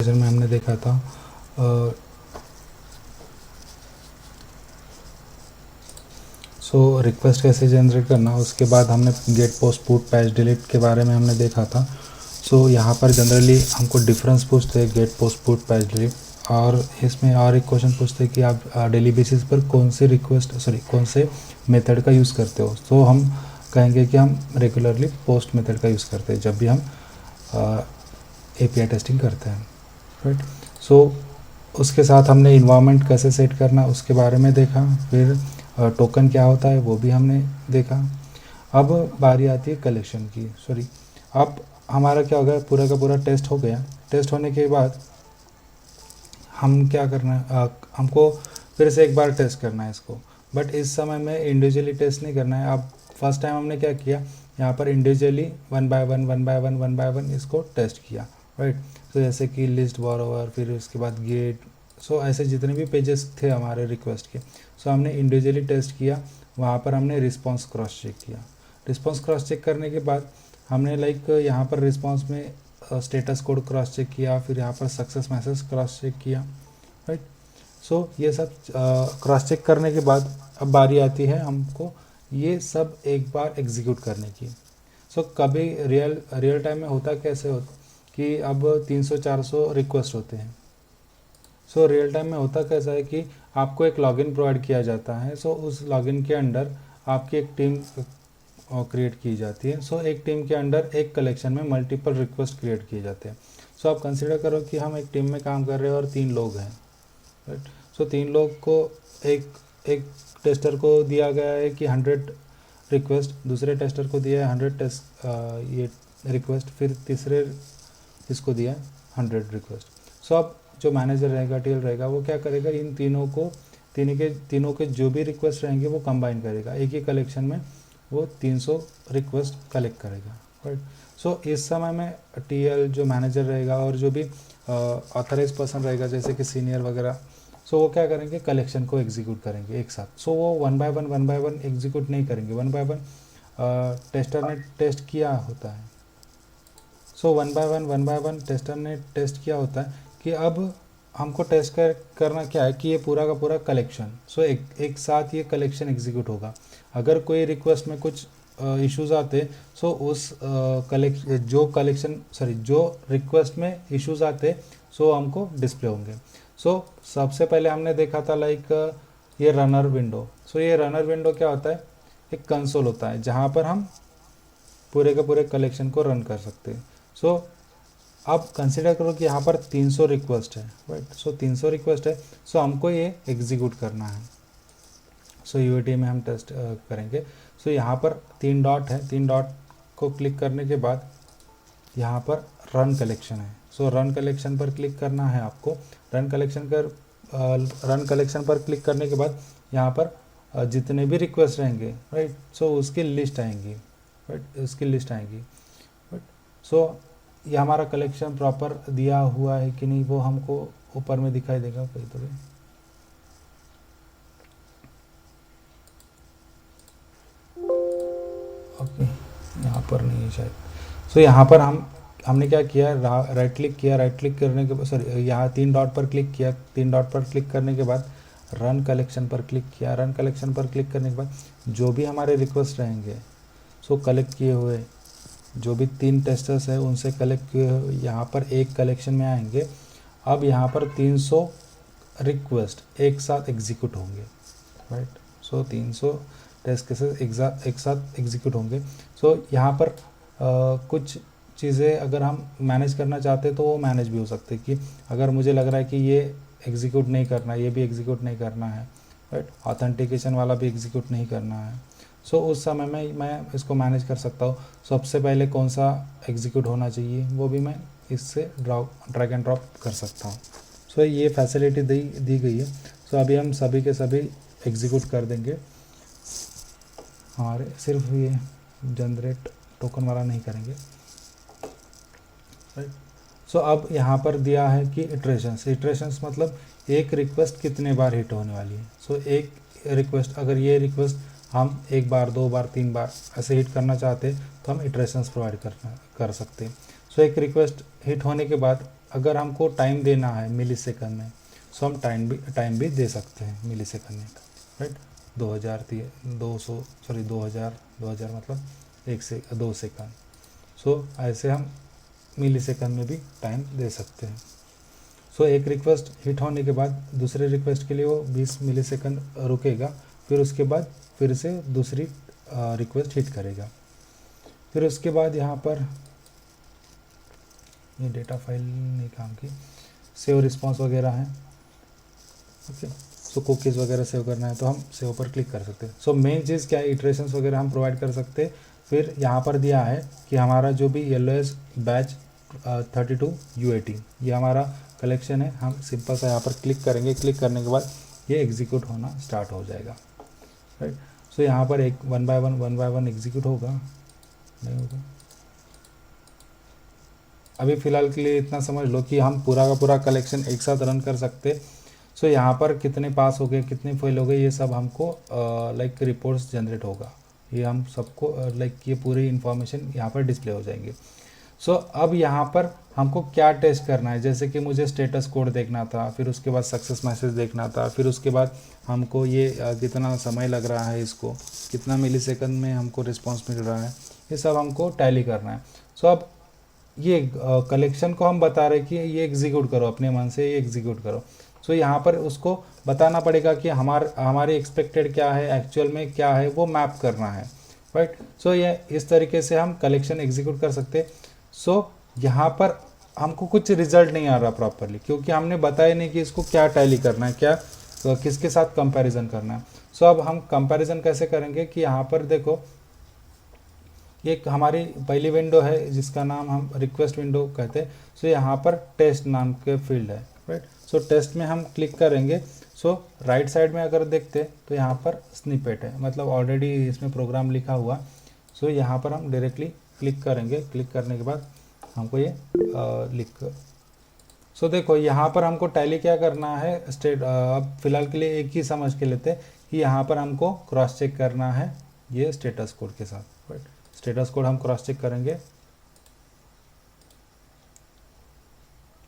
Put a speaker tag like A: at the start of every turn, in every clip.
A: Session में हमने देखा था रिक्वेस्ट कैसे जनरेट करना। उसके बाद हमने get post put patch delete के बारे में हमने देखा था। यहाँ पर जनरली हमको डिफरेंस पूछते हैं get post put patch delete, और इसमें और एक क्वेश्चन पूछते हैं कि आप डेली बेसिस पर कौन से मेथड का यूज़ करते हो। तो हम कहेंगे कि हम रेगुलरली पोस्ट मेथड का यूज़ करते हैं जब भी हम API टेस्टिंग करते हैं, राइट। उसके साथ हमने इन्वायरमेंट कैसे सेट करना उसके बारे में देखा। फिर टोकन क्या होता है वो भी हमने देखा। अब बारी आती है कलेक्शन की। अब हमारा क्या हो गया, पूरा का पूरा टेस्ट हो गया। टेस्ट होने के बाद हम क्या करना है, हमको फिर से एक बार टेस्ट करना है इसको, बट इस समय में इंडिविजुअली टेस्ट नहीं करना है। अब फर्स्ट टाइम हमने क्या किया, यहाँ पर इंडिविजुअली वन बाय वन इसको टेस्ट किया, राइट। तो जैसे कि लिस्ट बॉरोवर, फिर उसके बाद गेट, ऐसे जितने भी पेजेस थे हमारे रिक्वेस्ट के, हमने इंडिविजुअली टेस्ट किया। वहाँ पर हमने रिस्पॉन्स क्रॉस चेक किया। रिस्पॉन्स क्रॉस चेक करने के बाद हमने यहाँ पर रिस्पॉन्स में स्टेटस कोड क्रॉस चेक किया, फिर यहाँ पर सक्सेस मैसेज क्रॉस चेक किया, राइट। ये सब क्रॉस चेक करने के बाद अब बारी आती है हमको ये सब एक बार एग्जीक्यूट करने की। कभी रियल टाइम में होता कैसे होता कि अब 300-400 रिक्वेस्ट होते हैं। रियल टाइम में होता कैसा है कि आपको एक लॉगिन प्रोवाइड किया जाता है। उस लॉगिन के अंडर आपकी एक टीम क्रिएट की जाती है। एक टीम के अंडर एक कलेक्शन में मल्टीपल रिक्वेस्ट क्रिएट किए जाते हैं। आप कंसिडर करो कि हम एक टीम में काम कर रहे हैं और 3 लोग हैं, राइट। 3 लोग को एक टेस्टर को दिया गया है कि 100 रिक्वेस्ट, दूसरे टेस्टर को दिया है 100 ये रिक्वेस्ट, फिर तीसरे इसको दिया है 100 रिक्वेस्ट। अब जो मैनेजर रहेगा, TL रहेगा, वो क्या करेगा, इन तीनों के जो भी रिक्वेस्ट रहेंगे वो कंबाइन करेगा, एक ही कलेक्शन में वो 300 रिक्वेस्ट कलेक्ट करेगा, राइट। इस समय में TL जो मैनेजर रहेगा और जो भी ऑथराइज पर्सन रहेगा जैसे कि सीनियर वगैरह, वो क्या करेंगे, कलेक्शन को एग्जीक्यूट करेंगे एक साथ। वो वन बाय वन एग्जीक्यूट नहीं करेंगे, वन बाय वन टेस्टर ने टेस्ट किया होता है। वन बाय वन टेस्टर ने टेस्ट किया होता है कि अब हमको टेस्ट करना क्या है कि ये पूरा का पूरा कलेक्शन, एक साथ ये कलेक्शन एग्जीक्यूट होगा। अगर कोई रिक्वेस्ट में कुछ इश्यूज आते उस जो रिक्वेस्ट में इश्यूज आते हमको डिस्प्ले होंगे। सबसे पहले हमने देखा था ये रनर विंडो। ये रनर विंडो क्या होता है, एक कंसोल होता है जहाँ पर हम पूरे के पूरे कलेक्शन को रन कर सकते हैं। अब कंसिडर करो कि यहाँ पर 300 रिक्वेस्ट है, राइट। 300 रिक्वेस्ट है, हमको ये एग्जीक्यूट करना है। UAT में हम टेस्ट करेंगे। यहाँ पर 3 डॉट है, 3 डॉट को क्लिक करने के बाद यहाँ पर रन कलेक्शन है। रन कलेक्शन पर क्लिक करना है आपको। रन कलेक्शन पर क्लिक करने के बाद यहाँ पर जितने भी रिक्वेस्ट रहेंगे, राइट, उसकी लिस्ट आएंगी, राइट, उसकी लिस्ट आएंगी, राइट। ये हमारा कलेक्शन प्रॉपर दिया हुआ है कि नहीं वो हमको ऊपर में दिखाई देगा कहीं तो भी। ओके, यहाँ पर नहीं है शायद। यहाँ पर हमने क्या किया, राइट क्लिक किया। राइट क्लिक करने के बाद यहाँ 3 डॉट पर क्लिक किया। 3 डॉट पर क्लिक करने के बाद रन कलेक्शन पर क्लिक किया। रन कलेक्शन पर क्लिक करने के बाद जो भी हमारे रिक्वेस्ट रहेंगे कलेक्ट किए हुए, जो भी 3 टेस्टर्स है उनसे कलेक्ट किए हुए यहाँ पर एक कलेक्शन में आएंगे। अब यहाँ पर 300 रिक्वेस्ट एक साथ एग्जीक्यूट होंगे, राइट। 300 टेस्ट केसेस एक साथ एग्जीक्यूट होंगे। यहाँ पर कुछ चीज़ें अगर हम मैनेज करना चाहते हैं तो वो मैनेज भी हो सकते हैं कि अगर मुझे लग रहा है कि ये एग्जीक्यूट नहीं करना है, ये भी एग्जीक्यूट नहीं करना है, राइट, ऑथेंटिकेशन वाला भी एग्जीक्यूट नहीं करना है, उस समय में मैं इसको मैनेज कर सकता हूँ। सबसे पहले कौन सा एग्जीक्यूट होना चाहिए वो भी मैं इससे ड्रैग एंड ड्रॉप कर सकता हूँ। ये फैसिलिटी दी गई है। अभी हम सभी के सभी एग्जीक्यूट कर देंगे। हमारे सिर्फ ये जनरेट टोकन वाला नहीं करेंगे, राइट। अब यहाँ पर दिया है कि इटरेशंस मतलब एक रिक्वेस्ट कितने बार हिट होने वाली है। एक रिक्वेस्ट, अगर ये रिक्वेस्ट हम 1 बार 2 बार 3 बार ऐसे हिट करना चाहते तो हम इटरेशंस प्रोवाइड कर सकते हैं। एक रिक्वेस्ट हिट होने के बाद अगर हमको टाइम देना है मिली सेकंड में, सो हम टाइम भी दे सकते हैं मिली सेकंड में, राइट। 2000 मतलब 2 सेकंड। सो ऐसे हम मिली सेकंड में भी टाइम दे सकते हैं। सो एक रिक्वेस्ट हिट होने के बाद दूसरे रिक्वेस्ट के लिए वो 20 मिली सेकंड रुकेगा, फिर उसके बाद फिर से दूसरी रिक्वेस्ट हिट करेगा। फिर उसके बाद यहाँ पर ये डेटा फाइल नहीं काम की, सेव रिस्पॉन्स वगैरह है, ओके। सो कुकीज़ वगैरह सेव करना है तो हम सेव पर क्लिक कर सकते हैं। सो मेन चीज़ क्या है, इटरेशंस वगैरह हम प्रोवाइड कर सकते हैं। फिर यहाँ पर दिया है कि हमारा जो भी LOS बैच 32 U18 ये हमारा कलेक्शन है। हम सिंपल सा यहाँ पर क्लिक करेंगे, क्लिक करने के बाद ये एग्जीक्यूट होना स्टार्ट हो जाएगा, राइट। सो यहाँ पर एक वन बाय वन एग्जीक्यूट होगा, नहीं होगा। अभी फ़िलहाल के लिए इतना समझ लो कि हम पूरा का पूरा कलेक्शन एक साथ रन कर सकते। सो यहाँ पर कितने पास हो गए, कितने फेल हो गए, ये सब हमको लाइक रिपोर्ट्स जनरेट होगा। ये हम सबको लाइक ये पूरी इन्फॉर्मेशन यहाँ पर डिस्प्ले हो जाएंगे। सो अब यहाँ पर हमको क्या टेस्ट करना है, जैसे कि मुझे स्टेटस कोड देखना था, फिर उसके बाद सक्सेस मैसेज देखना था, फिर उसके बाद हमको ये कितना समय लग रहा है, इसको कितना मिली सेकंड में हमको रिस्पॉन्स मिल रहा है, ये सब हमको टैली करना है। सो अब ये कलेक्शन को हम बता रहे कि ये एग्जीक्यूट करो, अपने मन से ये एग्जीक्यूट करो। सो यहाँ पर उसको बताना पड़ेगा कि हमारी एक्सपेक्टेड क्या है, एक्चुअल में क्या है, वो मैप करना है, राइट। सो ये इस तरीके से हम कलेक्शन एग्जीक्यूट कर सकते। सो यहाँ पर हमको कुछ रिजल्ट नहीं आ रहा प्रॉपरली, क्योंकि हमने बताया नहीं कि इसको क्या टैली करना है, क्या किसके साथ कंपैरिजन करना है। सो अब हम कंपैरिजन कैसे करेंगे कि यहाँ पर देखो एक हमारी पहली विंडो है जिसका नाम हम रिक्वेस्ट विंडो कहते हैं। सो यहाँ पर टेस्ट नाम के फील्ड है, राइट। सो टेस्ट में हम क्लिक करेंगे। सो राइट साइड में अगर देखते तो यहाँ पर स्निपेट है, मतलब ऑलरेडी इसमें प्रोग्राम लिखा हुआ। सो यहाँ पर हम डायरेक्टली क्लिक करेंगे, क्लिक करने के बाद हमको ये लिख। सो देखो यहाँ पर हमको टैली क्या करना है, अब फिलहाल के लिए एक ही समझ के लेते हैं कि यहाँ पर हमको क्रॉस चेक करना है ये स्टेटस कोड के साथ, राइट। स्टेटस कोड हम क्रॉस चेक करेंगे,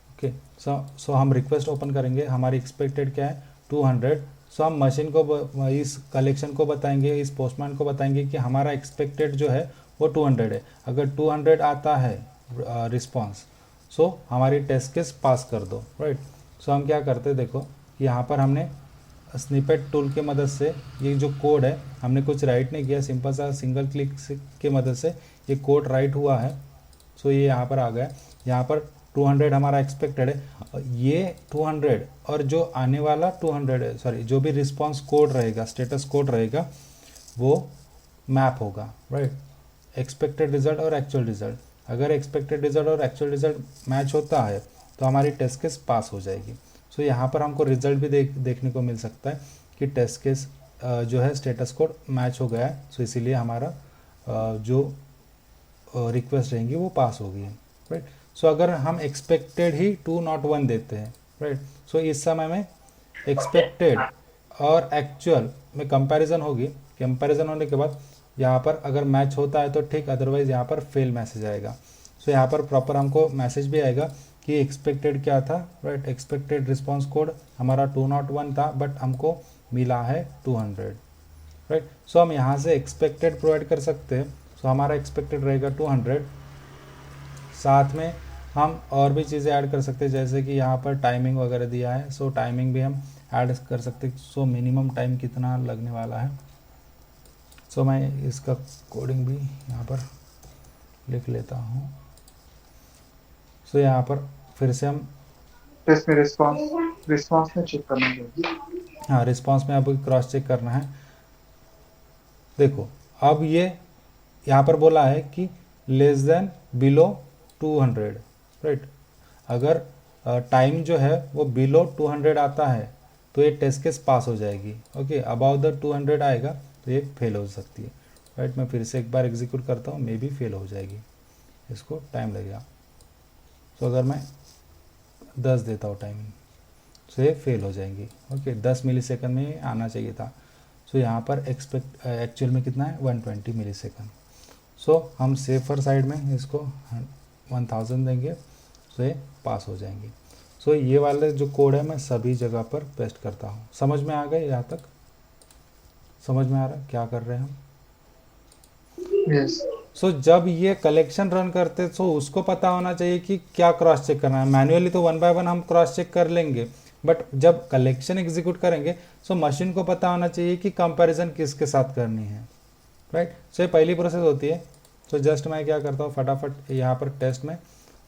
A: ओके। सो हम रिक्वेस्ट ओपन करेंगे, हमारी एक्सपेक्टेड क्या है 200। सो हम मशीन को इस कलेक्शन को बताएंगे, इस पोस्टमैन को बताएंगे कि हमारा एक्सपेक्टेड जो है वो 200 है। अगर 200 आता है रिस्पॉन्स, सो हमारी टेस्ट केस पास कर दो, राइट। सो हम क्या करते हैं, देखो कि यहाँ पर हमने स्निपेट टूल के मदद से ये जो कोड है हमने कुछ राइट नहीं किया, सिंपल सा सिंगल क्लिक के मदद से ये कोड राइट हुआ है। सो ये यहाँ पर आ गया, यहाँ पर 200 हमारा एक्सपेक्टेड है। ये 200 और जो आने वाला 200 है, सॉरी जो भी रिस्पॉन्स कोड रहेगा, स्टेटस कोड रहेगा, वो मैप होगा, राइट। एक्सपेक्टेड रिजल्ट और एक्चुअल रिजल्ट, अगर एक्सपेक्टेड रिजल्ट और एक्चुअल रिजल्ट मैच होता है तो हमारी टेस्ट केस पास हो जाएगी। सो यहाँ पर हमको रिजल्ट भी देखने को मिल सकता है कि टेस्ट केस जो है स्टेटस कोड मैच हो गया है। सो इसीलिए हमारा जो रिक्वेस्ट रहेंगी वो पास हो गई है, राइट। सो अगर हम एक्सपेक्टेड ही 201 देते हैं, राइट। सो इस समय में एक्सपेक्टेड और एक्चुअल में कंपैरिजन होगी। कंपैरिजन होने के बाद यहाँ पर अगर मैच होता है तो ठीक, अदरवाइज यहाँ पर फेल मैसेज आएगा। सो यहाँ पर प्रॉपर हमको मैसेज भी आएगा कि एक्सपेक्टेड क्या था, राइट। एक्सपेक्टेड रिस्पॉन्स कोड हमारा 201 था, बट हमको मिला है 200, राइट। सो हम यहाँ से एक्सपेक्टेड प्रोवाइड कर सकते हैं। सो हमारा एक्सपेक्टेड रहेगा 200। साथ में हम और भी चीज़ें ऐड कर सकते हैं, जैसे कि यहाँ पर टाइमिंग वगैरह दिया है। सो टाइमिंग भी हम ऐड कर सकते हैं। सो मिनिमम टाइम कितना लगने वाला है, सो मैं इसका कोडिंग भी यहाँ पर लिख लेता हूँ। सो यहाँ पर फिर से हम
B: इसमें रिस्पॉन्स में चेक करना चाहिए।
A: हाँ, रिस्पॉन्स में अब क्रॉस चेक करना है। देखो अब ये यहाँ पर बोला है कि लेस देन बिलो 200, राइट। अगर टाइम जो है वो बिलो 200 आता है तो ये टेस्ट केस पास हो जाएगी, ओके। अबाउ द 200 आएगा तो ये फेल हो सकती है, राइट। मैं फिर से एक बार एग्जीक्यूट करता हूँ, मे बी फेल हो जाएगी, इसको टाइम लगेगा। तो अगर मैं 10 देता हूँ टाइमिंग, तो ये फेल हो जाएंगी, ओके। 10 मिली सेकंड में आना चाहिए था। सो यहाँ पर एक्चुअल में कितना है 120 मिली सेकंड। सो हम सेफर साइड में इसको 1000 देंगे। सो ये पास हो जाएंगे। सो ये वाले जो कोड है मैं सभी जगह पर पेस्ट करता हूँ। समझ में आ गए? यहाँ तक समझ में आ रहा है क्या कर रहे हैं हम?
B: यस।
A: सो जब ये कलेक्शन रन करते तो उसको पता होना चाहिए कि क्या क्रॉस चेक करना है। मैन्युअली तो 1 बाय 1 हम क्रॉस चेक कर लेंगे, बट जब कलेक्शन एग्जीक्यूट करेंगे सो मशीन को पता होना चाहिए कि कंपैरिजन किसके साथ करनी है, राइट। सो ये पहली प्रोसेस होती है। तो जस्ट मैं क्या करता हूँ, फटाफट यहाँ पर टेस्ट में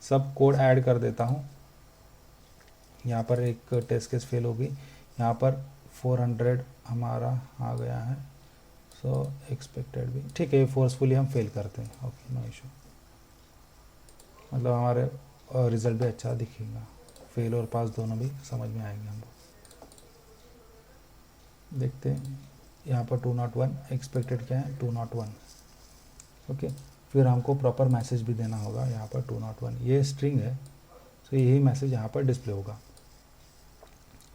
A: सब कोड ऐड कर देता हूँ। यहाँ पर एक टेस्ट केस फेल होगी, यहाँ पर 400 हमारा आ गया है। सो एक्सपेक्टेड भी ठीक है, फोर्सफुली हम फेल करते हैं, ओके नो इशू। मतलब हमारे रिजल्ट भी अच्छा दिखेगा, फेल और पास दोनों भी समझ में आएंगे हमको। देखते हैं यहाँ पर 201 एक्सपेक्टेड क्या है 201, ओके। फिर हमको प्रॉपर मैसेज भी देना होगा यहाँ पर 201, ये स्ट्रिंग है, तो यही मैसेज यहाँ पर डिस्प्ले होगा।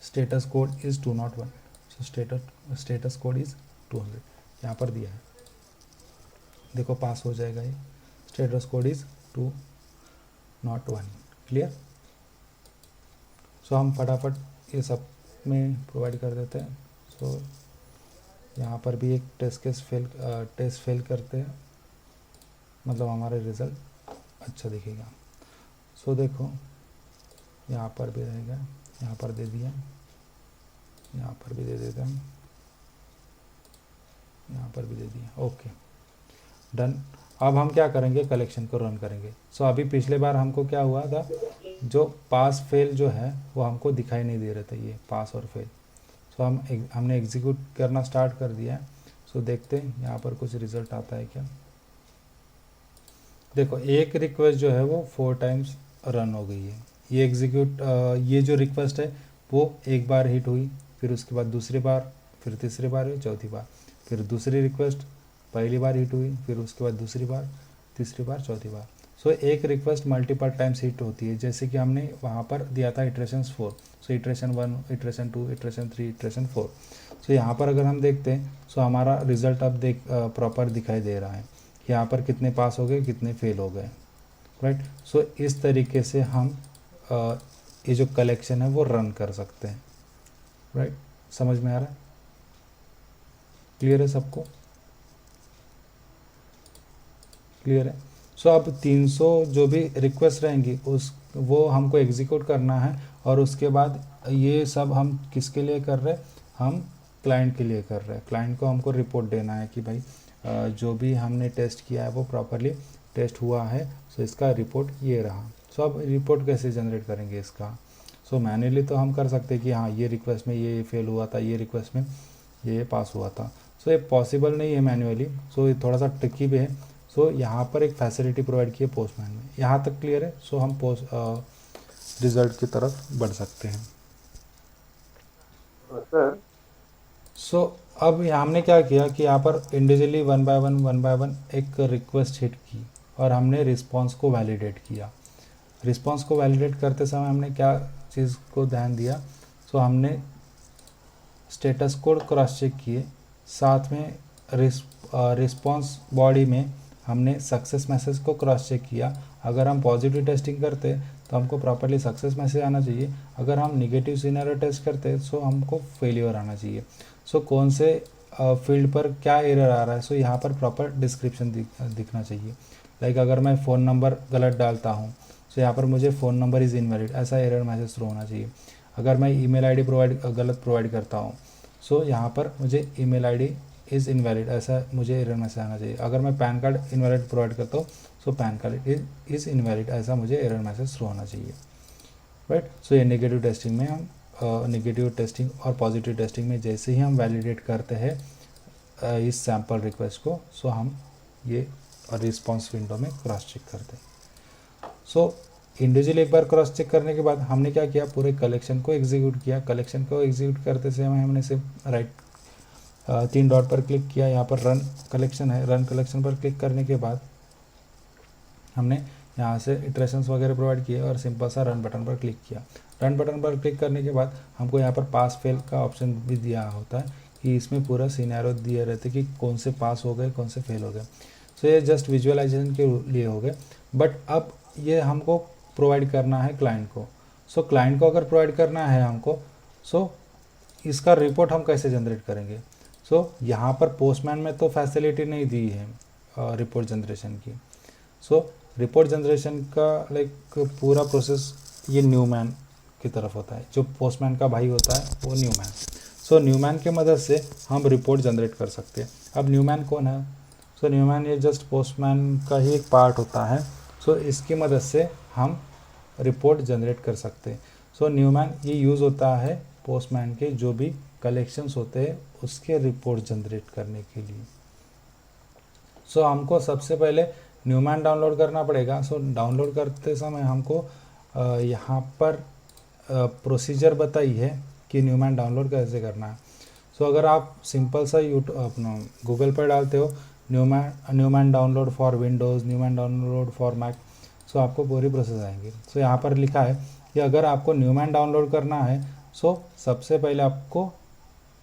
A: Status code is 201, so status code is 200 यहाँ पर दिया है, देखो पास हो जाएगा ये। Status code is 201, clear. So हम फटाफट ये सब में प्रोवाइड कर देते हैं। सो यहाँ पर भी एक टेस्ट फेल करते हैं, मतलब हमारा रिज़ल्ट अच्छा दिखेगा। सो देखो यहाँ पर भी रहेगा, यहाँ पर दे दिया, यहाँ पर भी दे देते हैं, यहाँ पर भी दे दिया, ओके डन। अब हम क्या करेंगे, कलेक्शन को रन करेंगे। सो अभी पिछले बार हमको क्या हुआ था, जो पास फेल जो है वो हमको दिखाई नहीं दे रहे थे, ये पास और फेल। सो हमने एग्जीक्यूट करना स्टार्ट कर दिया है। सो देखते हैं यहाँ पर कुछ रिजल्ट आता है क्या। देखो एक रिक्वेस्ट जो है वो 4 टाइम्स रन हो गई है। ये एग्जीक्यूट ये जो रिक्वेस्ट है वो एक बार हिट हुई, फिर उसके बाद दूसरी बार, फिर तीसरी बार हुई, चौथी बार, फिर दूसरी रिक्वेस्ट पहली बार हिट हुई, फिर उसके बाद दूसरी बार, तीसरी बार, चौथी बार। सो एक रिक्वेस्ट मल्टीपल टाइम्स हिट होती है, जैसे कि हमने वहाँ पर दिया था इटरेशंस 4। सो इटरेशन 1, इटरेशन 2, इटरेशन 3, इटरेशन 4। सो यहाँ पर अगर हम देखते हैं सो हमारा रिजल्ट अब प्रॉपर दिखाई दे रहा है कि यहाँ पर कितने पास हो गए, कितने फेल हो गए, राइट। सो इस तरीके से हम ये जो कलेक्शन है वो रन कर सकते हैं, राइट। समझ में आ रहा है? क्लियर है सबको? क्लियर है। सो अब 300 जो भी रिक्वेस्ट रहेंगी वो हमको एग्जीक्यूट करना है, और उसके बाद ये सब हम किसके लिए कर रहे हैं, हम क्लाइंट के लिए कर रहे हैं। क्लाइंट को हमको रिपोर्ट देना है कि भाई जो भी हमने टेस्ट किया है वो प्रॉपरली टेस्ट हुआ है। सो इसका रिपोर्ट ये रहा। सो अब रिपोर्ट कैसे जनरेट करेंगे इसका। सो मैन्युअली तो हम कर सकते हैं कि हाँ ये रिक्वेस्ट में ये फेल हुआ था, ये रिक्वेस्ट में ये पास हुआ था। सो ये पॉसिबल नहीं है मैन्युअली, सो ये थोड़ा सा ट्रिकी भी है। सो यहाँ पर एक फैसिलिटी प्रोवाइड की है पोस्टमैन में। यहाँ तक क्लियर है? सो हम रिजल्ट की तरफ बढ़ सकते हैं।
B: सर
A: सो अब हमने क्या किया कि यहाँ पर इंडिविजुअली 1 बाय 1 एक रिक्वेस्ट हिट की, और हमने रिस्पॉन्स को वैलिडेट किया। रिस्पॉन्स को वैलिडेट करते समय हमने क्या चीज़ को ध्यान दिया, सो हमने स्टेटस कोड क्रॉस चेक किए, साथ में रिस्पॉन्स बॉडी में हमने सक्सेस मैसेज को क्रॉस चेक किया। अगर हम पॉजिटिव टेस्टिंग करते तो हमको प्रॉपरली सक्सेस मैसेज आना चाहिए, अगर हम नेगेटिव सिनेरियो टेस्ट करते सो हमको फेलियर आना चाहिए। सो कौन से फील्ड पर क्या एरर आ रहा है, सो यहाँ पर प्रॉपर डिस्क्रिप्शन दिखना चाहिए। लाइक अगर मैं फ़ोन नंबर गलत डालता हूँ सो यहाँ पर मुझे फ़ोन नंबर इज़ इनवैलिड ऐसा एरर मैसेज थ्रो होना चाहिए। अगर मैं ईमेल आईडी गलत प्रोवाइड करता हूँ सो यहाँ पर मुझे ईमेल आईडी इज़ इनवैलिड ऐसा मुझे एरर मैसेज आना चाहिए। अगर मैं पैन कार्ड इनवैलिड प्रोवाइड करता हूँ सो पैन कार्ड इज़ इनवैलिड ऐसा मुझे एरर मैसेज थ्रो होना चाहिए, राइट। सो ये नेगेटिव टेस्टिंग में हम नेगेटिव टेस्टिंग और पॉजिटिव टेस्टिंग में जैसे ही हम वैलिडेट करते हैं इस सैम्पल रिक्वेस्ट को, सो हम ये रिस्पॉन्स विंडो में क्रॉस चेक करते हैं। सो इंडिविजुअली एक बार क्रॉस चेक करने के बाद हमने क्या किया, पूरे कलेक्शन को एग्जीक्यूट किया। कलेक्शन को एग्जीक्यूट करते समय हमने सिर्फ राइट 3 डॉट पर क्लिक किया, यहाँ पर रन कलेक्शन है, रन कलेक्शन पर क्लिक करने के बाद हमने यहाँ से इटरेशंस वगैरह प्रोवाइड किए और सिंपल सा रन बटन पर क्लिक किया। रन बटन पर क्लिक करने के बाद हमको यहाँ पर पास फेल का ऑप्शन भी दिया होता है कि इसमें पूरा सिनेरियो दिए रहते कि कौन से पास हो गए, कौन से फेल हो गए। सो ये जस्ट विजुअलाइजेशन के लिए हो गए। बट अब ये हमको प्रोवाइड करना है क्लाइंट को। सो क्लाइंट को अगर प्रोवाइड करना है हमको, सो इसका रिपोर्ट हम कैसे जनरेट करेंगे। सो यहाँ पर पोस्टमैन में तो फैसिलिटी नहीं दी है रिपोर्ट जनरेशन की। सो रिपोर्ट जनरेशन का लाइक पूरा प्रोसेस ये न्यूमैन की तरफ होता है, जो पोस्टमैन का भाई होता है वो न्यूमैन। सो न्यूमैन की मदद से हम रिपोर्ट जनरेट कर सकते हैं। अब न्यूमैन कौन है? सो न्यूमैन ये जस्ट पोस्टमैन का ही एक पार्ट होता है। सो इसकी मदद से हम रिपोर्ट जनरेट कर सकते हैं। सो न्यूमैन ये यूज़ होता है पोस्टमैन के जो भी कलेक्शंस होते हैं उसके रिपोर्ट जनरेट करने के लिए। सो हमको सबसे पहले न्यूमैन डाउनलोड करना पड़ेगा। सो डाउनलोड करते समय हमको यहाँ पर प्रोसीजर बताई है कि न्यूमैन डाउनलोड कैसे करना है। सो अगर आप सिंपल सा यूट्यूब अपना गूगल पर डालते हो Newman download for Windows, Newman download for Mac, so आपको पूरी प्रोसेस आएंगी। सो यहाँ पर लिखा है कि अगर आपको न्यूमैन डाउनलोड करना है सो सबसे पहले आपको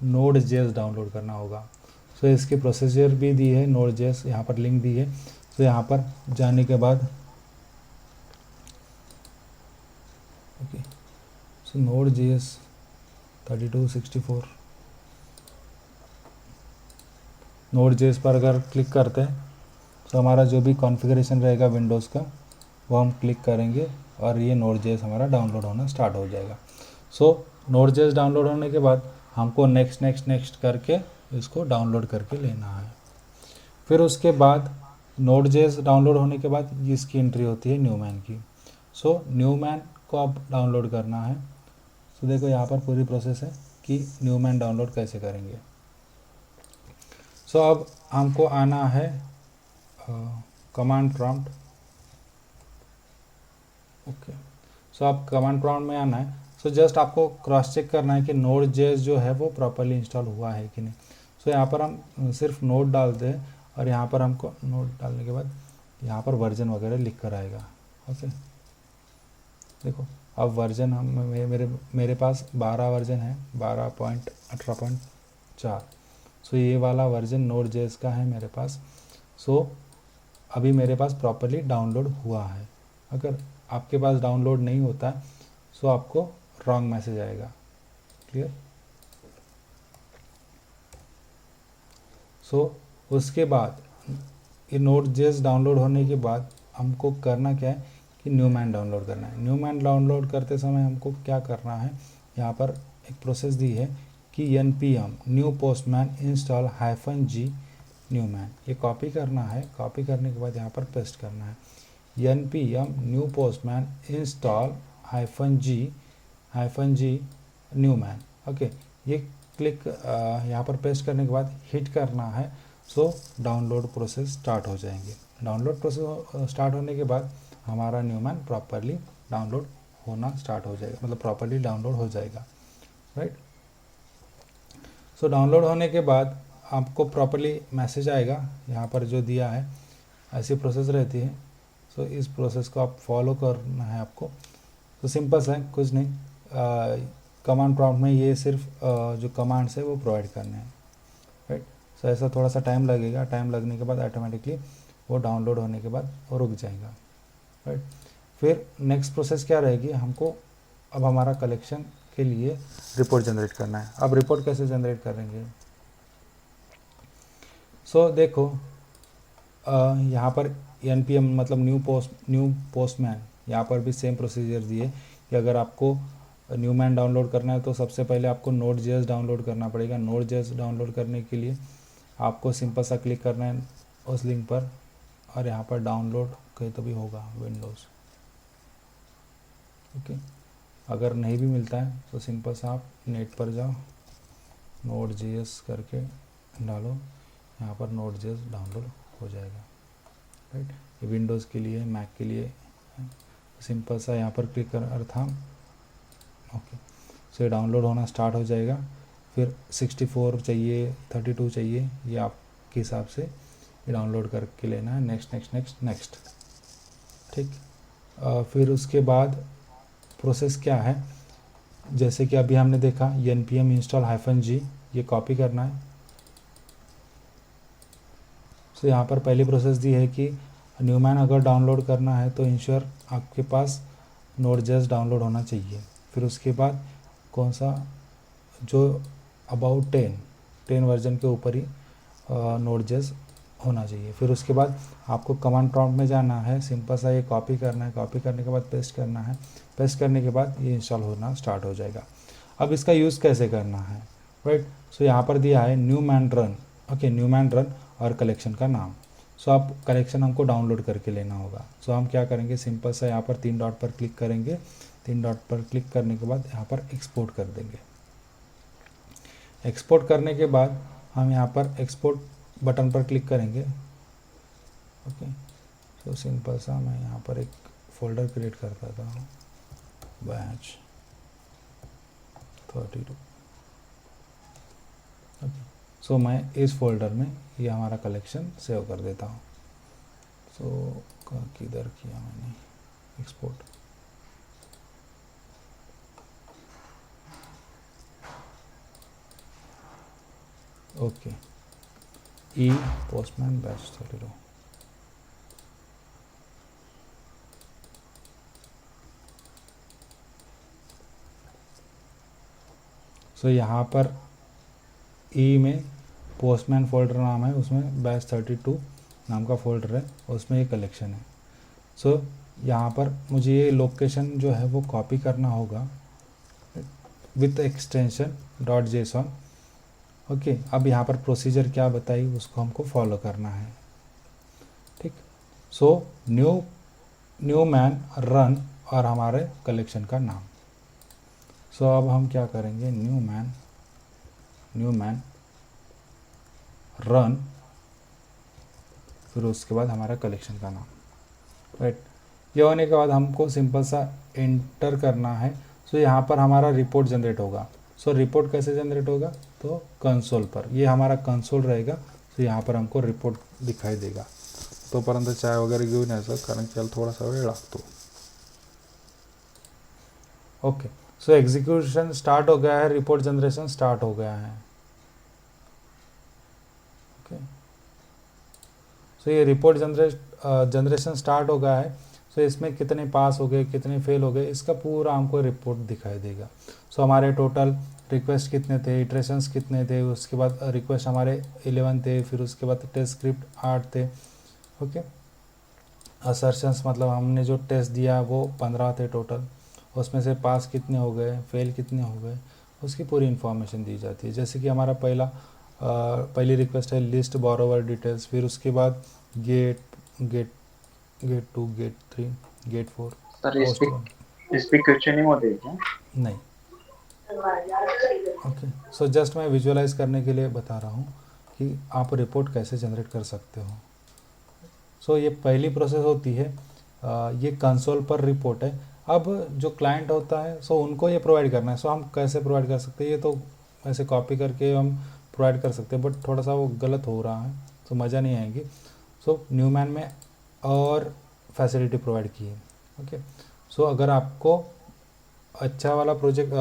A: Node.js डाउनलोड करना होगा। सो इसकी प्रोसीजर भी दी है, Node.js यहाँ पर लिंक दी है। सो यहाँ पर जाने के बाद ओके, सो Node.js 3264 Node.js पर अगर क्लिक करते हैं तो हमारा जो भी कॉन्फ़िगरेशन रहेगा विंडोज़ का वो हम क्लिक करेंगे और ये Node.js हमारा डाउनलोड होना स्टार्ट हो जाएगा। सो Node.js डाउनलोड होने के बाद हमको नेक्स्ट नेक्स्ट नेक्स्ट करके इसको डाउनलोड करके लेना है। फिर उसके बाद Node.js डाउनलोड होने के बाद इसकी एंट्री होती है न्यूमैन की। सो न्यूमैन को अब डाउनलोड करना है। सो देखो यहाँ पर पूरी प्रोसेस है कि न्यूमैन डाउनलोड कैसे करेंगे। सो अब हमको आना है कमांड प्रॉम्प्ट। ओके, सो आप कमांड प्रॉम्प्ट में आना है। सो जस्ट आपको क्रॉस चेक करना है कि Node.js जो है वो प्रॉपरली इंस्टॉल हुआ है कि नहीं। सो यहाँ पर हम सिर्फ नोड डालते हैं और यहाँ पर हमको नोड डालने के बाद यहाँ पर वर्जन वगैरह लिख कर आएगा। ओके, देखो अब वर्जन हम मेरे पास 12 वर्जन है, 12.18.4। सो ये वाला वर्जन Node.js का है मेरे पास। सो अभी मेरे पास प्रॉपरली डाउनलोड हुआ है। अगर आपके पास डाउनलोड नहीं होता है सो आपको रॉन्ग मैसेज आएगा। क्लियर? सो उसके बाद ये Node.js डाउनलोड होने के बाद हमको करना क्या है कि न्यूमैन डाउनलोड करना है। न्यूमैन डाउनलोड करते समय हमको क्या करना है, यहाँ पर एक प्रोसेस दी है कि npm new postman install -g Newman, ये कॉपी करना है। कॉपी करने के बाद यहाँ पर पेस्ट करना है npm new postman install -g Newman. Okay, ये क्लिक यहाँ पर पेस्ट करने के बाद हिट करना है। सो डाउनलोड प्रोसेस स्टार्ट हो जाएंगे। डाउनलोड प्रोसेस स्टार्ट होने के बाद हमारा न्यूमैन प्रॉपरली डाउनलोड होना स्टार्ट हो जाएगा, मतलब प्रॉपरली डाउनलोड हो जाएगा, राइट। सो डाउनलोड होने के बाद आपको प्रॉपरली मैसेज आएगा यहाँ पर जो दिया है, ऐसी प्रोसेस रहती है। सो इस प्रोसेस को आप फॉलो करना है आपको। तो सिंपल है, कुछ नहीं, कमांड प्रॉम्प्ट में ये सिर्फ जो कमांड्स है वो प्रोवाइड करने हैं, राइट। सो ऐसा थोड़ा सा टाइम लगेगा। टाइम लगने के बाद ऑटोमेटिकली वो डाउनलोड होने के बाद वो रुक जाएगा, राइट। फिर नेक्स्ट प्रोसेस क्या रहेगी, हमको अब हमारा कलेक्शन के लिए रिपोर्ट जनरेट करना है। अब रिपोर्ट कैसे जनरेट करेंगे? सो देखो यहाँ पर npm मतलब न्यू पोस्टमैन, यहाँ पर भी सेम प्रोसीजर दिए कि अगर आपको न्यूमैन डाउनलोड करना है तो सबसे पहले आपको Node.js डाउनलोड करना पड़ेगा। Node.js डाउनलोड करने के लिए आपको सिंपल सा क्लिक करना है उस लिंक पर और यहाँ पर डाउनलोड कहीं तो भी होगा विंडोज़। ओके, अगर नहीं भी मिलता है तो सिंपल सा आप नेट पर जाओ, Node.js करके डालो, यहाँ पर Node.js डाउनलोड हो जाएगा, राइट। ये विंडोज़ के लिए, मैक के लिए सिंपल सा यहाँ पर क्लिक कर था। ओके, सो ये डाउनलोड होना स्टार्ट हो जाएगा। फिर 64 चाहिए, 32 चाहिए, ये आपके हिसाब से ये डाउनलोड करके लेना है। नेक्स्ट नेक्स्ट नेक्स्ट नेक्स्ट, ठीक। फिर उसके बाद प्रोसेस क्या है, जैसे कि अभी हमने देखा npm इंस्टॉल -g, ये कॉपी करना है। यहाँ पर पहली प्रोसेस दी है कि न्यूमैन अगर डाउनलोड करना है तो इंश्योर आपके पास Node.js डाउनलोड होना चाहिए। फिर उसके बाद कौन सा, जो अबाउट 10 वर्जन के ऊपर ही Node.js होना चाहिए। फिर उसके बाद आपको कमांड प्रॉम्प्ट में जाना है, सिंपल सा ये कॉपी करना है, कॉपी करने के बाद पेस्ट करना है, पेस्ट करने के बाद ये इंस्टॉल होना स्टार्ट हो जाएगा। अब इसका यूज़ कैसे करना है, राइट। सो यहाँ पर दिया है new man run, okay, new man run और कलेक्शन का नाम। सो आप कलेक्शन हमको डाउनलोड करके लेना होगा। सो हम क्या करेंगे, सिंपल सा यहाँ पर 3 डॉट पर क्लिक करेंगे, 3 डॉट पर क्लिक करने के बाद यहाँ पर एक्सपोर्ट कर देंगे। एक्सपोर्ट करने के बाद हम यहाँ पर एक्सपोर्ट बटन पर क्लिक करेंगे, ओके। सो सिंपल सा मैं यहाँ पर एक फ़ोल्डर क्रिएट करता था, बैच 32, ओके। सो मैं इस फोल्डर में ये हमारा कलेक्शन सेव कर देता हूँ। सो किधर किया मैंने एक्सपोर्ट, ओके, ई पोस्टमैन बैच 32। सो यहाँ पर ई में पोस्टमैन फोल्डर नाम है, उसमें बैच 32 नाम का फोल्डर है, उसमें ये कलेक्शन है। सो यहाँ पर मुझे ये लोकेशन जो है वो कॉपी करना होगा विथ एक्सटेंशन .json, ओके। अब यहाँ पर प्रोसीजर क्या बताई उसको हमको फॉलो करना है, ठीक। सो न्यू मैन रन और हमारे कलेक्शन का नाम। सो अब हम क्या करेंगे, न्यू मैन रन, फिर उसके बाद हमारा कलेक्शन का नाम, राइट। ये होने के बाद हमको सिंपल सा एंटर करना है। सो यहाँ पर हमारा रिपोर्ट जनरेट होगा। सो रिपोर्ट कैसे जनरेट होगा, तो कंसोल पर, ये हमारा कंसोल रहेगा। तो यहाँ पर हमको रिपोर्ट दिखाई देगा। तोपर्यंत चाय वगैरे घेऊन यायचं, कारण की याला थोडासा वेळ लागतो, ओके। सो एग्जीक्यूशन स्टार्ट हो गया है, रिपोर्ट जनरेशन स्टार्ट हो गया है, ओके। सो ये रिपोर्ट जनरेशन स्टार्ट हो गया है। सो इसमें कितने पास हो गए, कितने फेल हो गए, इसका पूरा हमको रिपोर्ट दिखाई देगा। सो हमारे टोटल रिक्वेस्ट कितने थे, इटरेशंस कितने थे, उसके बाद रिक्वेस्ट हमारे 11 थे, फिर उसके बाद टेस्ट स्क्रिप्ट 8 थे, ओके। असर्शंस मतलब हमने जो टेस्ट दिया वो 15 थे टोटल, उसमें से पास कितने हो गए, फेल कितने हो गए, उसकी पूरी इन्फॉर्मेशन दी जाती है। जैसे कि हमारा पहली रिक्वेस्ट है लिस्ट बोरोवर डिटेल्स, फिर उसके बाद get 2, get 3, get 4,
B: sir
A: post 1,
B: इस पे क्वेश्चनिंग होते हैं क्या?
A: नहीं, ओके। सो जस्ट मैं विजुअलाइज करने के लिए बता रहा हूँ कि आप रिपोर्ट कैसे जनरेट कर सकते हो। सो ये पहली प्रोसेस होती है, ये कंसोल पर रिपोर्ट है। अब जो क्लाइंट होता है सो उनको ये प्रोवाइड करना है। सो हम कैसे प्रोवाइड कर सकते हैं, ये तो ऐसे कॉपी करके हम प्रोवाइड कर सकते हैं, बट थोड़ा सा वो गलत हो रहा है, तो मज़ा नहीं आएगी। सो न्यूमैन में और फैसिलिटी प्रोवाइड की है, ओके। सो अगर आपको अच्छा वाला प्रोजेक्ट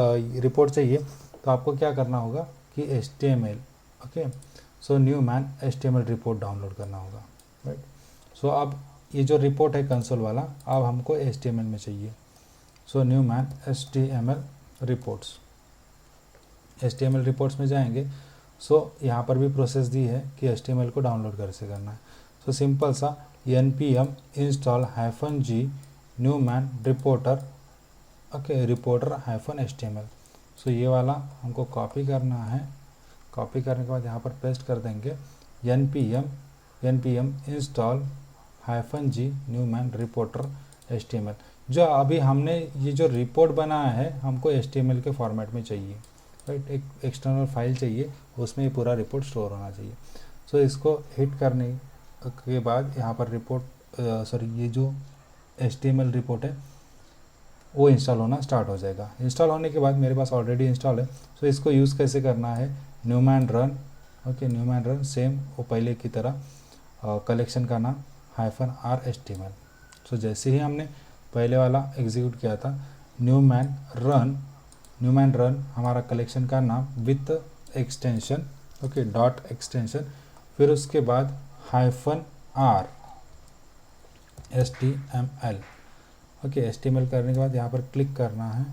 A: रिपोर्ट चाहिए तो आपको क्या करना होगा कि HTML, ओके। सो न्यूमैन HTML रिपोर्ट डाउनलोड करना होगा, राइट। सो अब ये जो रिपोर्ट है कंसोल वाला, अब हमको HTML में चाहिए। सो न्यूमैन HTML रिपोर्ट्स में जाएंगे। सो यहाँ पर भी प्रोसेस दी है कि HTML को डाउनलोड कैसे करना है। सो सिंपल सा npm install -g Newman reporter, okay, reporter -html। So ये वाला हमको कॉपी करना है। कॉपी करने के बाद यहाँ पर पेस्ट कर देंगे npm install -g Newman reporter HTML। जो अभी हमने ये जो रिपोर्ट बनाया है हमको HTML के फॉर्मेट में चाहिए, राइट। एक एक्सटर्नल फाइल चाहिए, उसमें ये पूरा रिपोर्ट स्टोर होना चाहिए। सो इसको हिट करने के बाद यहाँ पर ये जो HTML रिपोर्ट है वो इंस्टॉल होना स्टार्ट हो जाएगा। इंस्टॉल होने के बाद मेरे पास ऑलरेडी इंस्टॉल है। सो इसको यूज़ कैसे करना है, Newman run, okay, Newman run same वो पहले की तरह, कलेक्शन का नाम -r/html। सो जैसे ही हमने पहले वाला एग्जीक्यूट किया था, न्यूमैन रन हमारा कलेक्शन का नाम with extension, okay, dot extension, फिर उसके बाद -r/html, ओके, HTML करने के बाद यहाँ पर क्लिक करना है।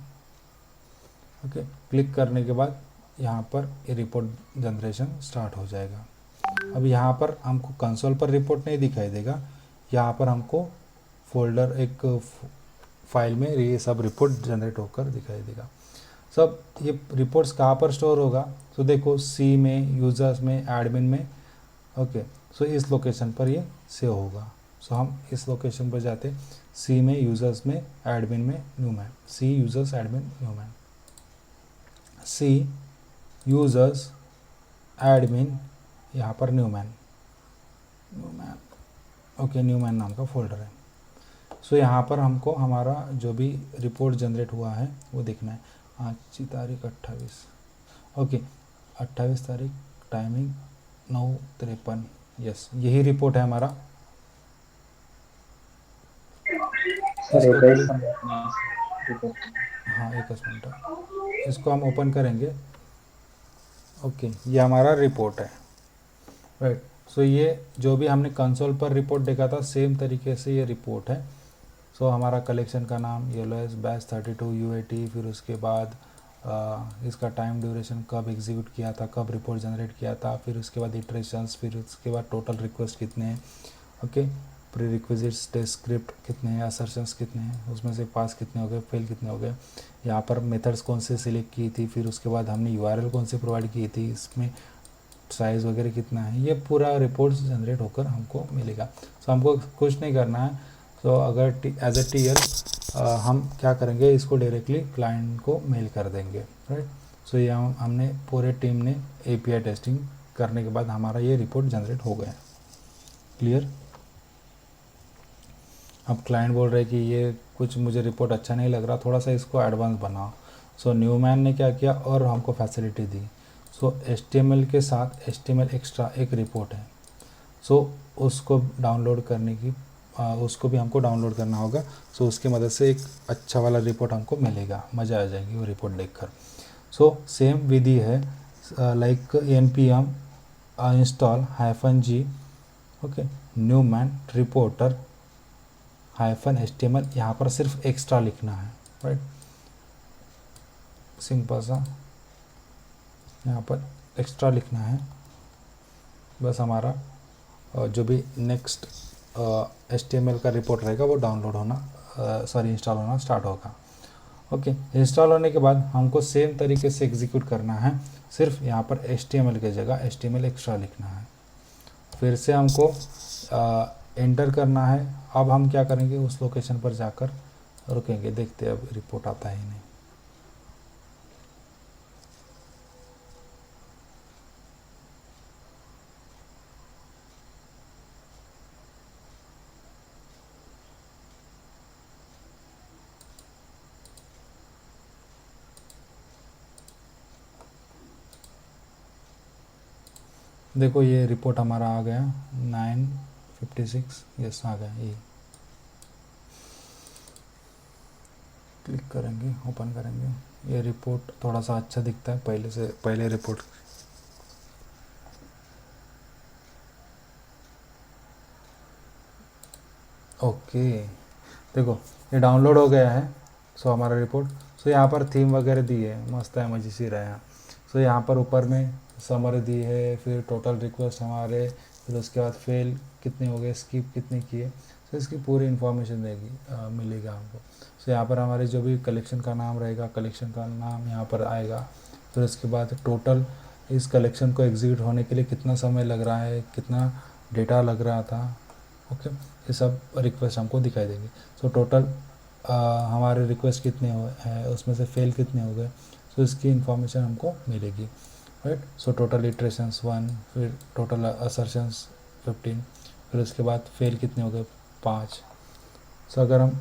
A: ओके, क्लिक करने के बाद यहाँ पर ये रिपोर्ट जनरेशन स्टार्ट हो जाएगा। अब यहाँ पर हमको कंसोल पर रिपोर्ट नहीं दिखाई देगा, यहाँ पर हमको फोल्डर एक फाइल में ये सब रिपोर्ट जनरेट होकर दिखाई देगा। सब ये रिपोर्ट्स कहाँ पर स्टोर होगा, तो देखो सी में, यूज़र्स में, एडमिन में। ओके, सो इस लोकेशन पर ये सेव होगा। सो हम इस लोकेशन पर जाते, सी में, यूज़र्स में, एडमिन में, न्यूमैन, सी यूज़र्स एडमिन न्यूमैन, सी यूज़र्स एडमिन, यहाँ पर न्यूमैन, ओके, न्यूमैन नाम का फोल्डर है। सो यहाँ पर हमको हमारा जो भी रिपोर्ट जनरेट हुआ है वो देखना है। आज की तारीख 28, ओके, 28 तारीख, टाइमिंग 9:53, यस, यही रिपोर्ट है हमारा। इसको खाली, हाँ, 1 मिनट, इसको हम ओपन करेंगे। ओके, ये हमारा रिपोर्ट है, राइट। सो ये जो भी हमने कंसोल पर रिपोर्ट देखा था सेम तरीके से ये रिपोर्ट है। सो हमारा कलेक्शन का नाम येलोएस बैच 32 UAT, फिर उसके बाद इसका टाइम ड्यूरेशन, कब एग्जीक्यूट किया था, कब रिपोर्ट जनरेट किया था, फिर उसके बाद इटरेशंस, फिर उसके बाद टोटल रिक्वेस्ट कितने हैं, okay, prerequisites, test script कितने हैं, असर्शंस कितने हैं, उसमें से पास कितने हो गए, फेल कितने हो गए, यहाँ पर मेथड्स कौन से सिलेक्ट की थी, फिर उसके बाद हमने URL कौन से प्रोवाइड की थी, इसमें साइज़ वगैरह कितना है, ये पूरा रिपोर्ट जनरेट होकर हमको मिलेगा। सो हमको कुछ नहीं करना है। सो अगर एज ए TL हम क्या करेंगे, इसको डायरेक्टली क्लाइंट को मेल कर देंगे, राइट। सो ये हमने पूरे टीम ने API टेस्टिंग करने के बाद हमारा ये रिपोर्ट जनरेट हो गया। क्लियर। अब क्लाइंट बोल रहे कि ये कुछ मुझे रिपोर्ट अच्छा नहीं लग रहा, थोड़ा सा इसको एडवांस बनाओ। सो न्यूमैन ने क्या किया और हमको फैसिलिटी दी। सो HTML के साथ HTML एक्स्ट्रा एक रिपोर्ट है, सो उसको डाउनलोड करने की उसको भी हमको डाउनलोड करना होगा। सो उसकी मदद से एक अच्छा वाला रिपोर्ट हमको मिलेगा, मज़ा आ जाएगी वो रिपोर्ट देखकर। सो सेम विधि है, like npm install -g, okay, Newman reporter -html, यहाँ पर सिर्फ एक्स्ट्रा लिखना है, राइट, सिंपल सा यहाँ पर एक्स्ट्रा लिखना है, बस हमारा जो भी नेक्स्ट HTML का रिपोर्ट रहेगा वो डाउनलोड होना, इंस्टॉल होना स्टार्ट होगा। ओके, इंस्टॉल होने के बाद हमको सेम तरीके से एग्जीक्यूट करना है, सिर्फ यहाँ पर HTML की जगह HTML एक्स्ट्रा लिखना है, फिर से हमको एंटर करना है। अब हम क्या करेंगे, उस लोकेशन पर जाकर रुकेंगे, देखते हैं अब रिपोर्ट आता है ही नहीं। देखो ये रिपोर्ट हमारा आ गया 9:56, यस आ गया। ये क्लिक करेंगे, ओपन करेंगे, ये रिपोर्ट थोड़ा सा अच्छा दिखता है पहले से, पहले रिपोर्ट। ओके, देखो ये डाउनलोड हो गया है। सो हमारा रिपोर्ट, सो यहाँ पर थीम वगैरह दी है, मस्त है, मजे से रहा है। सो यहाँ पर ऊपर में समरी दी है, फिर टोटल रिक्वेस्ट हमारे, फिर उसके बाद फेल कितने हो गए, स्किप कितने किए, तो इसकी पूरी इन्फॉर्मेशन देगी, मिलेगा हमको। सो यहाँ पर हमारे जो भी कलेक्शन का नाम रहेगा, कलेक्शन का नाम यहाँ पर आएगा, फिर उसके बाद टोटल इस कलेक्शन को एग्जीक्यूट होने के लिए कितना समय लग रहा है, कितना डेटा लग रहा था, ओके, ये सब रिक्वेस्ट हमको दिखाई देंगे। सो टोटल हमारे रिक्वेस्ट कितने हैं, उसमें से फेल कितने हो गए, सो इसकी इन्फॉर्मेशन हमको मिलेगी, राइट। सो टोटल इटरेशंस 1, फिर टोटल असर्शंस 15, फिर उसके बाद फेल कितने हो गए 5। सो अगर हम,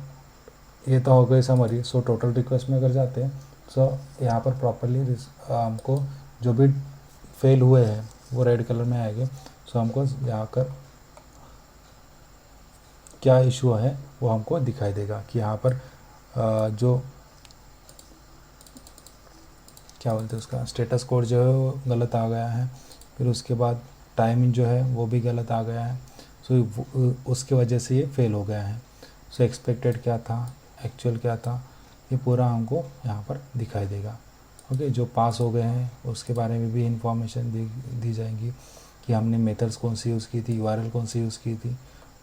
A: ये तो हो गई समरी। सो टोटल रिक्वेस्ट में अगर जाते हैं, सो यहाँ पर प्रॉपरली हमको जो भी फेल हुए हैं वो रेड कलर में आएंगे। सो हमको यहाँ कर क्या इशू है वो हमको दिखाई देगा कि यहाँ पर जो क्या बोलते हैं उसका स्टेटस कोड जो है वो गलत आ गया है, फिर उसके बाद टाइमिंग जो है वो भी गलत आ गया है। सो उसके वजह से ये फेल हो गया है। सो एक्सपेक्टेड क्या था, एक्चुअल क्या था, ये पूरा हमको यहाँ पर दिखाई देगा। ओके, जो पास हो गए हैं उसके बारे में भी इंफॉर्मेशन दी जाएंगी कि हमने मेथड्स कौन सी यूज़ की थी, यूआरएल कौन सी यूज़ की थी,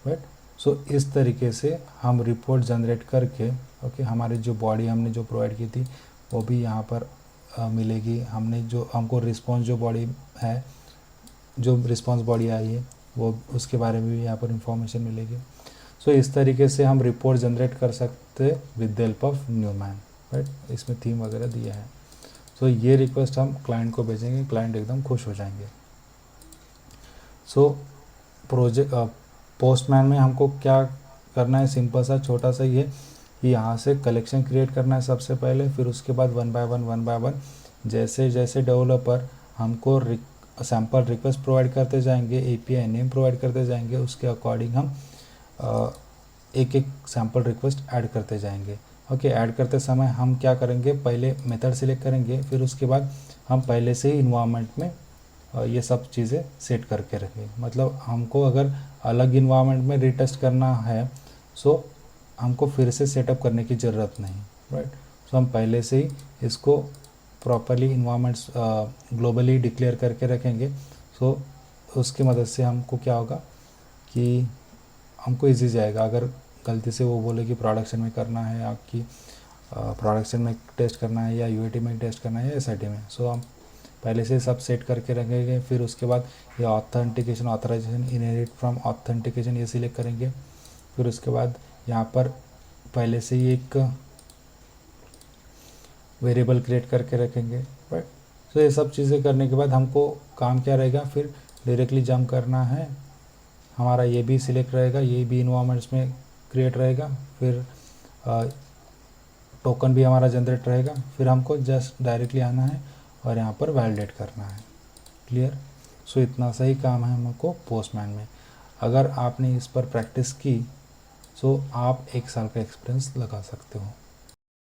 A: राइट। सो इस तरीके से हम रिपोर्ट जनरेट करके, ओके, हमारी जो बॉडी हमने जो प्रोवाइड की थी वो भी यहाँ पर मिलेगी। हमने जो हमको रिस्पॉन्स जो बॉडी है, जो रिस्पॉन्स बॉडी आई है वो उसके बारे में भी यहाँ पर इंफॉर्मेशन मिलेगी। सो इस तरीके से हम रिपोर्ट जनरेट कर सकते with the help of Newman, right. इसमें थीम वगैरह दिया है। सो ये रिक्वेस्ट हम क्लाइंट को भेजेंगे, क्लाइंट एकदम खुश हो जाएंगे। सो प्रोजेक्ट पोस्टमैन में हमको क्या करना है, सिंपल सा छोटा सा ये कि यहाँ से कलेक्शन क्रिएट करना है सबसे पहले, फिर उसके बाद वन बाय वन जैसे जैसे डेवलपर हमको सैम्पल रिक्वेस्ट प्रोवाइड करते जाएंगे, एपीआई नेम प्रोवाइड करते जाएंगे, उसके अकॉर्डिंग हम एक एक सैम्पल रिक्वेस्ट ऐड करते जाएंगे। ओके, ऐड करते समय हम क्या करेंगे, पहले मेथड सिलेक्ट करेंगे, फिर उसके बाद हम पहले से ही इन्वायरमेंट में ये सब चीज़ें सेट करके रखेंगे। मतलब हमको अगर अलग इन्वायरमेंट में रीटेस्ट करना है सो हमको फिर से सेटअप करने की ज़रूरत नहीं, राइट। सो हम पहले से ही इसको प्रॉपरली इन्वायरमेंट्स ग्लोबली डिक्लेयर करके रखेंगे। सो उसकी मदद से हमको क्या होगा कि हमको इजी जाएगा। अगर गलती से वो बोले कि प्रोडक्शन में करना है, आपकी प्रोडक्शन में टेस्ट करना है या यूएटी में टेस्ट करना है या एसआईटी में, सो हम पहले से सब सेट करके रखेंगे। फिर उसके बाद ये authentication, authorisation, inherit from authentication ये सिलेक्ट करेंगे। फिर उसके बाद यहाँ पर पहले से ही एक वेरिएबल क्रिएट करके रखेंगे, राइट। सो ये सब चीज़ें करने के बाद हमको काम क्या रहेगा, फिर डायरेक्टली जंप करना है। हमारा ये भी सिलेक्ट रहेगा, ये भी इन्वायरमेंट्स में क्रिएट रहेगा, फिर टोकन भी हमारा जनरेट रहेगा। फिर हमको जस्ट डायरेक्टली आना है और यहाँ पर वैलिडेट करना है। क्लियर। सो इतना सही काम है हमको पोस्टमैन में। अगर आपने इस पर प्रैक्टिस की सो आप 1 साल का एक्सपीरियंस लगा सकते हो।